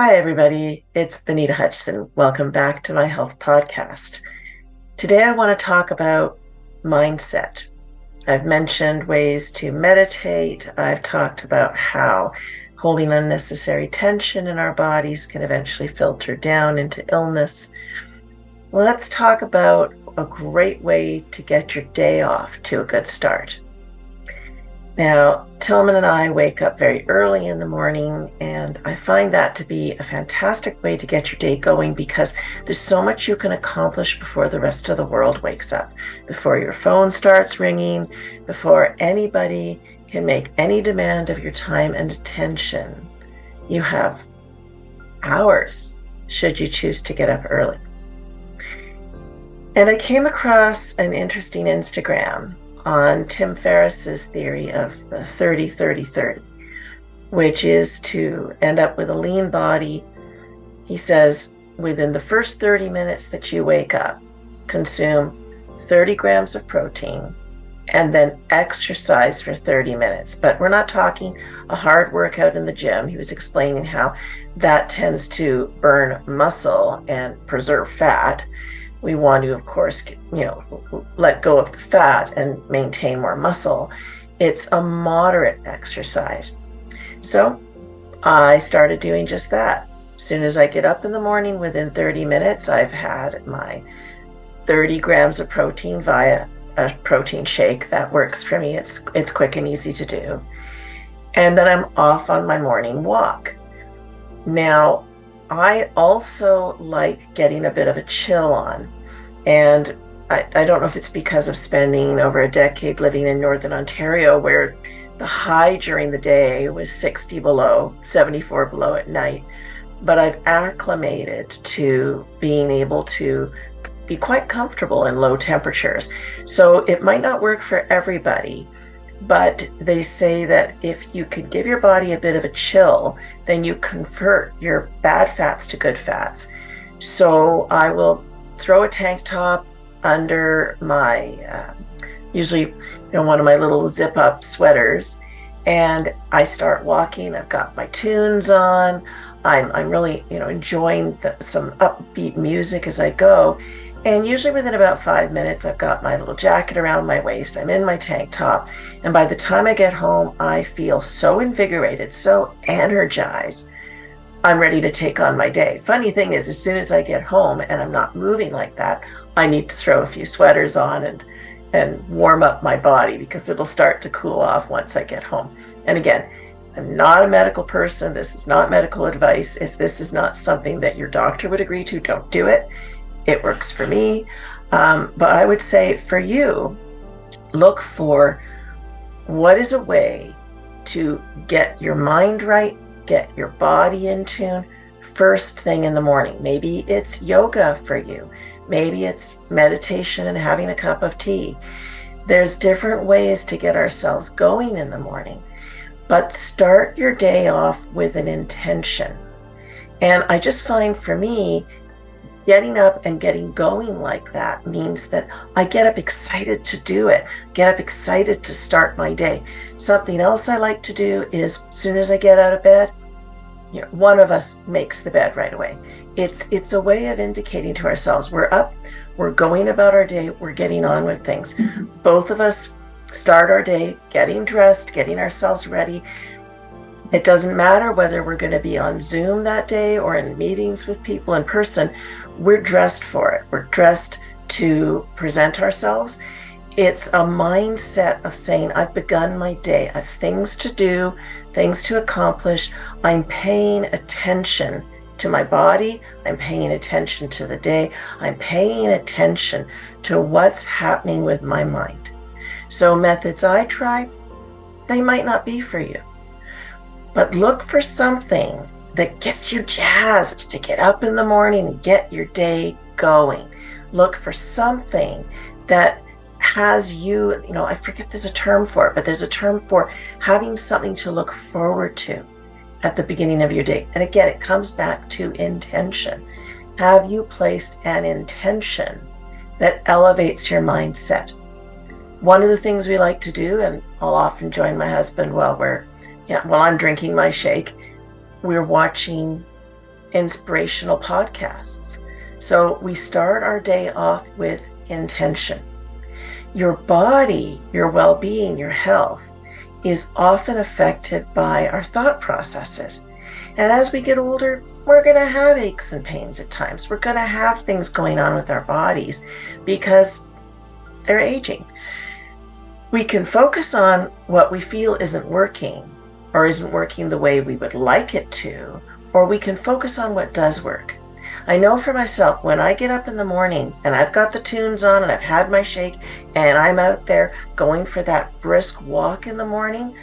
Hi, everybody. It's Benita Hutchison. Welcome back to my health podcast. Today, I want to talk about mindset. I've mentioned ways to meditate. I've talked about how holding unnecessary tension in our bodies can eventually filter down into illness. Let's talk about a great way to get your day off to a good start. Now, Tillman and I wake up very early in the morning, and I find that to be a fantastic way to get your day going because there's so much you can accomplish before the rest of the world wakes up, before your phone starts ringing, before anybody can make any demand of your time and attention. You have hours should you choose to get up early. And I came across an interesting Instagram on Tim Ferriss's theory of the 30-30-30, which is to end up with a lean body. He says within the first 30 minutes that you wake up, consume 30 grams of protein and then exercise for 30 minutes. But we're not talking a hard workout in the gym. He was explaining how that tends to burn muscle and preserve fat. We want to, of course, let go of the fat and maintain more muscle. It's a moderate exercise. So I started doing just that. As soon as I get up in the morning, within 30 minutes, I've had my 30 grams of protein via a protein shake. That works for me. It's quick and easy to do. And then I'm off on my morning walk. Now, I also like getting a bit of a chill on. And I don't know if it's because of spending over a decade living in Northern Ontario, where the high during the day was 60 below, 74 below at night. But I've acclimated to being able to be quite comfortable in low temperatures. So it might not work for everybody, but they say that if you could give your body a bit of a chill, then you convert your bad fats to good fats. So I will throw a tank top under my, usually, one of my little zip up sweaters, and I start walking. I've got my tunes on. I'm really, enjoying some upbeat music as I go. And usually within about 5 minutes, I've got my little jacket around my waist. I'm in my tank top. And by the time I get home, I feel so invigorated, so energized. I'm ready to take on my day. Funny thing is, as soon as I get home and I'm not moving like that, I need to throw a few sweaters on and warm up my body because it'll start to cool off once I get home. And again, I'm not a medical person. This is not medical advice. If this is not something that your doctor would agree to, don't do it. It works for me. But I would say for you, look for what is a way to get your mind right, get your body in tune first thing in the morning. Maybe it's yoga for you. Maybe it's meditation and having a cup of tea. There's different ways to get ourselves going in the morning, but start your day off with an intention. And I just find for me, getting up and getting going like that means that I get up excited to do it, get up excited to start my day. Something else I like to do is as soon as I get out of bed, one of us makes the bed right away. It's a way of indicating to ourselves we're up, we're going about our day, we're getting on with things. Both of us start our day getting dressed, getting ourselves ready. It doesn't matter whether we're going to be on Zoom that day or in meetings with people in person. We're dressed for it. We're dressed to present ourselves. It's a mindset of saying, I've begun my day. I have things to do, things to accomplish. I'm paying attention to my body. I'm paying attention to the day. I'm paying attention to what's happening with my mind. So methods I try, they might not be for you. But look for something that gets you jazzed to get up in the morning and get your day going. Look for something that has you, I forget there's a term for it, but there's a term for having something to look forward to at the beginning of your day. And again, it comes back to intention. Have you placed an intention that elevates your mindset? One of the things we like to do, and I'll often join my husband while I'm drinking my shake, we're watching inspirational podcasts. So we start our day off with intention. Your body, your well-being, your health is often affected by our thought processes. And as we get older, we're going to have aches and pains at times. We're going to have things going on with our bodies because they're aging. We can focus on what we feel isn't working or isn't working the way we would like it to, or we can focus on what does work. I know for myself, when I get up in the morning and I've got the tunes on and I've had my shake and I'm out there going for that brisk walk in the morning,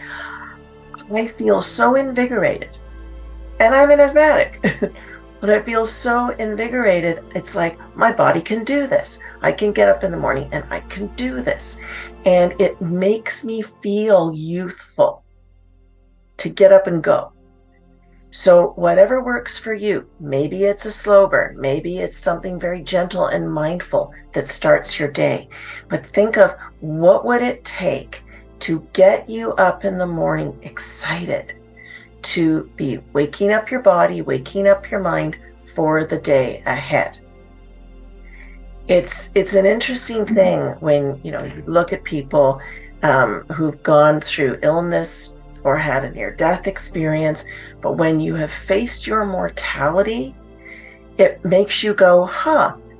I feel so invigorated. And I'm an asthmatic, but I feel so invigorated. It's like my body can do this. I can get up in the morning and I can do this. And it makes me feel youthful to get up and go. So whatever works for you, maybe it's a slow burn, maybe it's something very gentle and mindful that starts your day. But think of what would it take to get you up in the morning excited, to be waking up your body, waking up your mind for the day ahead. It's an interesting thing when you look at people who've gone through illness or had a near-death experience, but when you have faced your mortality, it makes you go,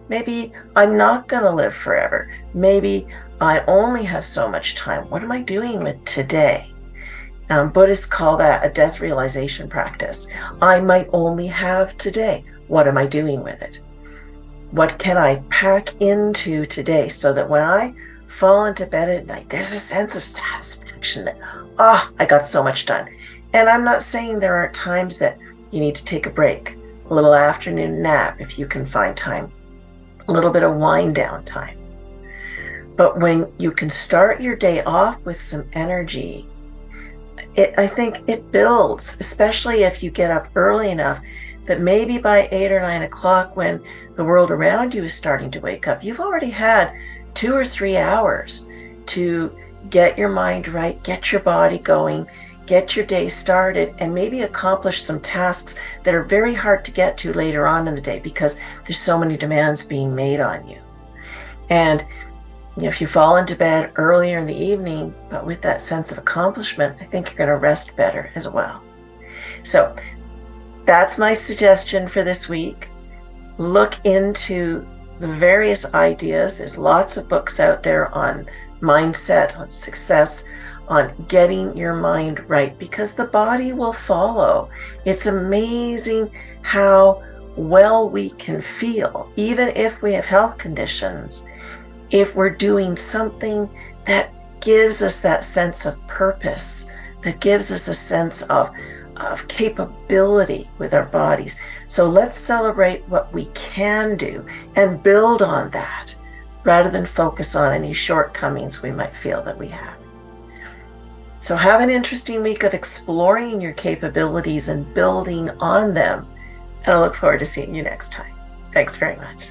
maybe I'm not going to live forever. Maybe I only have so much time. What am I doing with today? Buddhists call that a death realization practice. I might only have today. What am I doing with it? What can I pack into today so that when I fall into bed at night, there's a sense of satisfaction that, I got so much done. And I'm not saying there aren't times that you need to take a break, a little afternoon nap if you can find time, a little bit of wind down time. But when you can start your day off with some energy, I think it builds, especially if you get up early enough that maybe by 8 or 9 o'clock, when the world around you is starting to wake up, you've already had 2 or 3 hours to get your mind right, get your body going, get your day started, and maybe accomplish some tasks that are very hard to get to later on in the day because there's so many demands being made on you. And if you fall into bed earlier in the evening, but with that sense of accomplishment, I think you're going to rest better as well. So that's my suggestion for this week. Look into the various ideas. There's lots of books out there on mindset, on success, on getting your mind right, because the body will follow. It's amazing how well we can feel, even if we have health conditions, if we're doing something that gives us that sense of purpose, that gives us a sense of capability with our bodies. So let's celebrate what we can do and build on that rather than focus on any shortcomings we might feel that we have. So have an interesting week of exploring your capabilities and building on them. And I look forward to seeing you next time. Thanks very much.